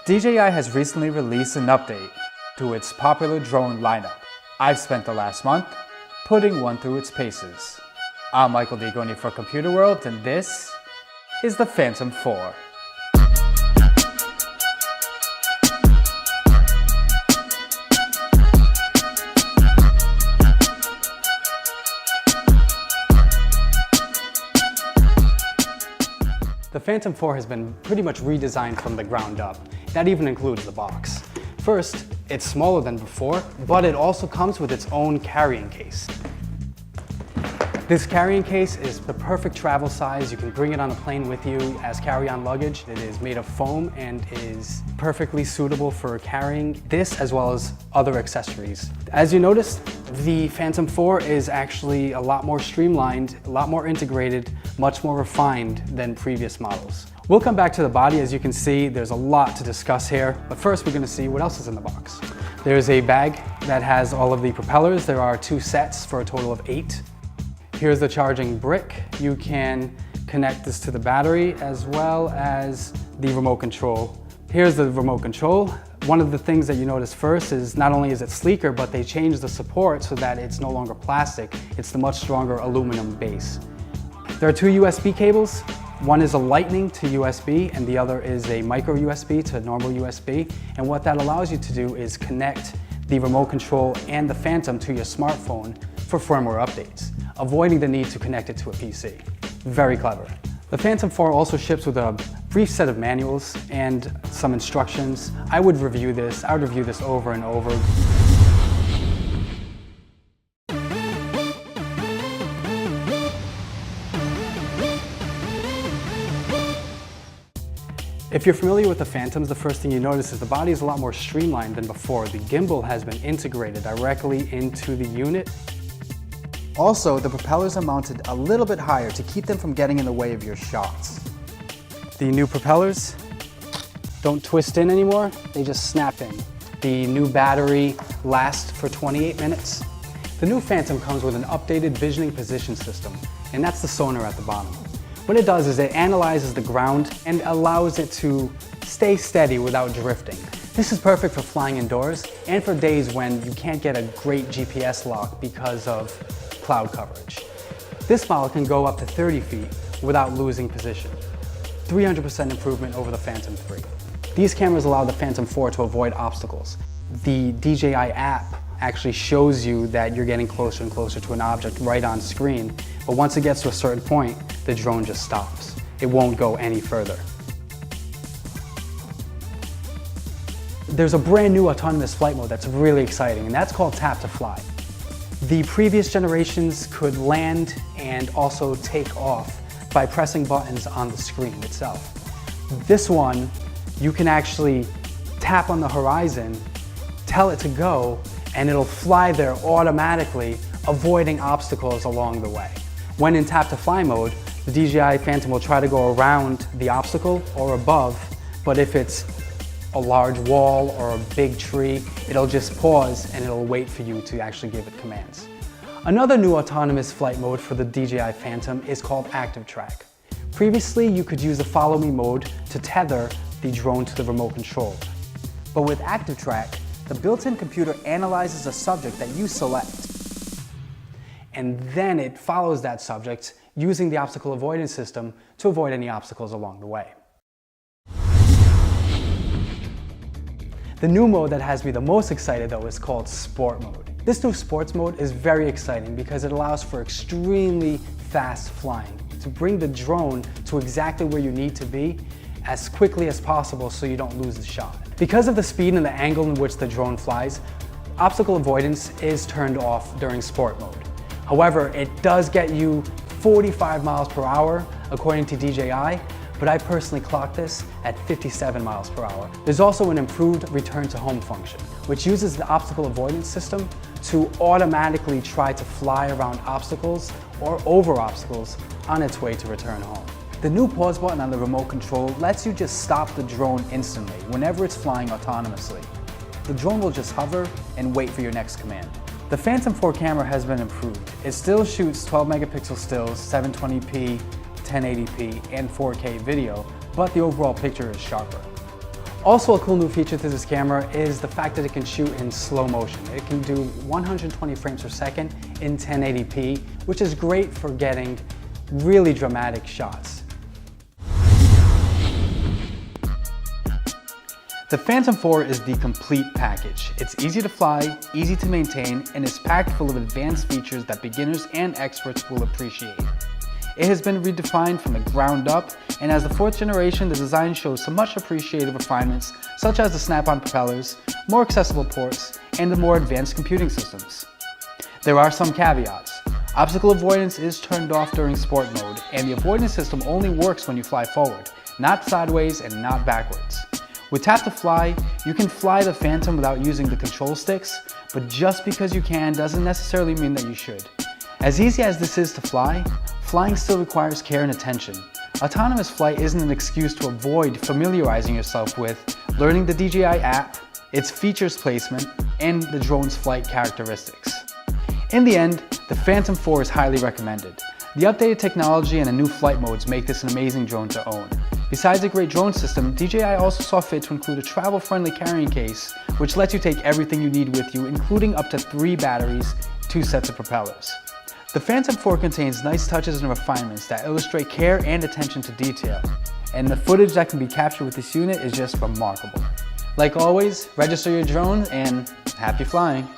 DJI has recently released an update to its popular drone lineup. I've spent the last month putting one through its paces. I'm Michael Digoni for Computerworld, and this is the Phantom 4. The Phantom 4 has been pretty much redesigned from the ground up. That even includes the box. First, it's smaller than before, but it also comes with its own carrying case. This carrying case is the perfect travel size. You can bring it on a plane with you as carry-on luggage. It is made of foam and is perfectly suitable for carrying this as well as other accessories. As you noticed, the Phantom 4 is actually a lot more streamlined, a lot more integrated, much more refined than previous models. We'll come back to the body. As you can see, there's a lot to discuss here, but first we're gonna see what else is in the box. There's a bag that has all of the propellers. There are 2 sets for a total of 8. Here's the charging brick. You can connect this to the battery as well as the remote control. Here's the remote control. One of the things that you notice first is not only is it sleeker, but they changed the support so that it's no longer plastic. It's the much stronger aluminum base. There are 2 USB cables. One is a Lightning to USB and the other is a micro USB to normal USB. And what that allows you to do is connect the remote control and the Phantom to your smartphone for firmware updates, avoiding the need to connect it to a PC. Very clever. The Phantom 4 also ships with a brief set of manuals and some instructions. I would review this over and over. If you're familiar with the Phantoms, the first thing you notice is the body is a lot more streamlined than before. The gimbal has been integrated directly into the unit. Also, the propellers are mounted a little bit higher to keep them from getting in the way of your shots. The new propellers don't twist in anymore, they just snap in. The new battery lasts for 28 minutes. The new Phantom comes with an updated visioning position system, and that's the sonar at the bottom. What it does is it analyzes the ground and allows it to stay steady without drifting. This is perfect for flying indoors and for days when you can't get a great GPS lock because of cloud coverage. This model can go up to 30 feet without losing position. 300% improvement over the Phantom 3. These cameras allow the Phantom 4 to avoid obstacles. The DJI app actually shows you that you're getting closer and closer to an object right on screen, but once it gets to a certain point, the drone just stops. It won't go any further. There's a brand new autonomous flight mode that's really exciting, and that's called Tap to Fly. The previous generations could land and also take off by pressing buttons on the screen itself. This one, you can actually tap on the horizon, tell it to go, and it'll fly there automatically, avoiding obstacles along the way. When in Tap to Fly mode, the DJI Phantom will try to go around the obstacle or above, but if it's a large wall or a big tree, it'll just pause and it'll wait for you to actually give it commands. Another new autonomous flight mode for the DJI Phantom is called Active Track. Previously, you could use the Follow Me mode to tether the drone to the remote control. But with Active Track, the built-in computer analyzes a subject that you select. And then it follows that subject using the obstacle avoidance system to avoid any obstacles along the way. The new mode that has me the most excited though is called Sport Mode. This new Sports Mode is very exciting because it allows for extremely fast flying to bring the drone to exactly where you need to be as quickly as possible so you don't lose the shot. Because of the speed and the angle in which the drone flies, obstacle avoidance is turned off during Sport Mode. However, it does get you 45 miles per hour according to DJI, but I personally clocked this at 57 miles per hour. There's also an improved return to home function, which uses the obstacle avoidance system to automatically try to fly around obstacles or over obstacles on its way to return home. The new pause button on the remote control lets you just stop the drone instantly whenever it's flying autonomously. The drone will just hover and wait for your next command. The Phantom 4 camera has been improved. It still shoots 12 megapixel stills, 720p, 1080p, and 4K video, but the overall picture is sharper. Also, a cool new feature to this camera is the fact that it can shoot in slow motion. It can do 120 frames per second in 1080p, which is great for getting really dramatic shots. The Phantom 4 is the complete package. It's easy to fly, easy to maintain, and is packed full of advanced features that beginners and experts will appreciate. It has been redefined from the ground up, and as the 4th generation, the design shows some much appreciated refinements, such as the snap-on propellers, more accessible ports, and the more advanced computing systems. There are some caveats. Obstacle avoidance is turned off during sport mode, and the avoidance system only works when you fly forward, not sideways and not backwards. With Tap to Fly, you can fly the Phantom without using the control sticks, but just because you can doesn't necessarily mean that you should. As easy as this is to fly, flying still requires care and attention. Autonomous flight isn't an excuse to avoid familiarizing yourself with learning the DJI app, its features placement, and the drone's flight characteristics. In the end, the Phantom 4 is highly recommended. The updated technology and the new flight modes make this an amazing drone to own. Besides a great drone system, DJI also saw fit to include a travel-friendly carrying case, which lets you take everything you need with you, including up to 3 batteries, 2 sets of propellers. The Phantom 4 contains nice touches and refinements that illustrate care and attention to detail, and the footage that can be captured with this unit is just remarkable. Like always, register your drone and happy flying!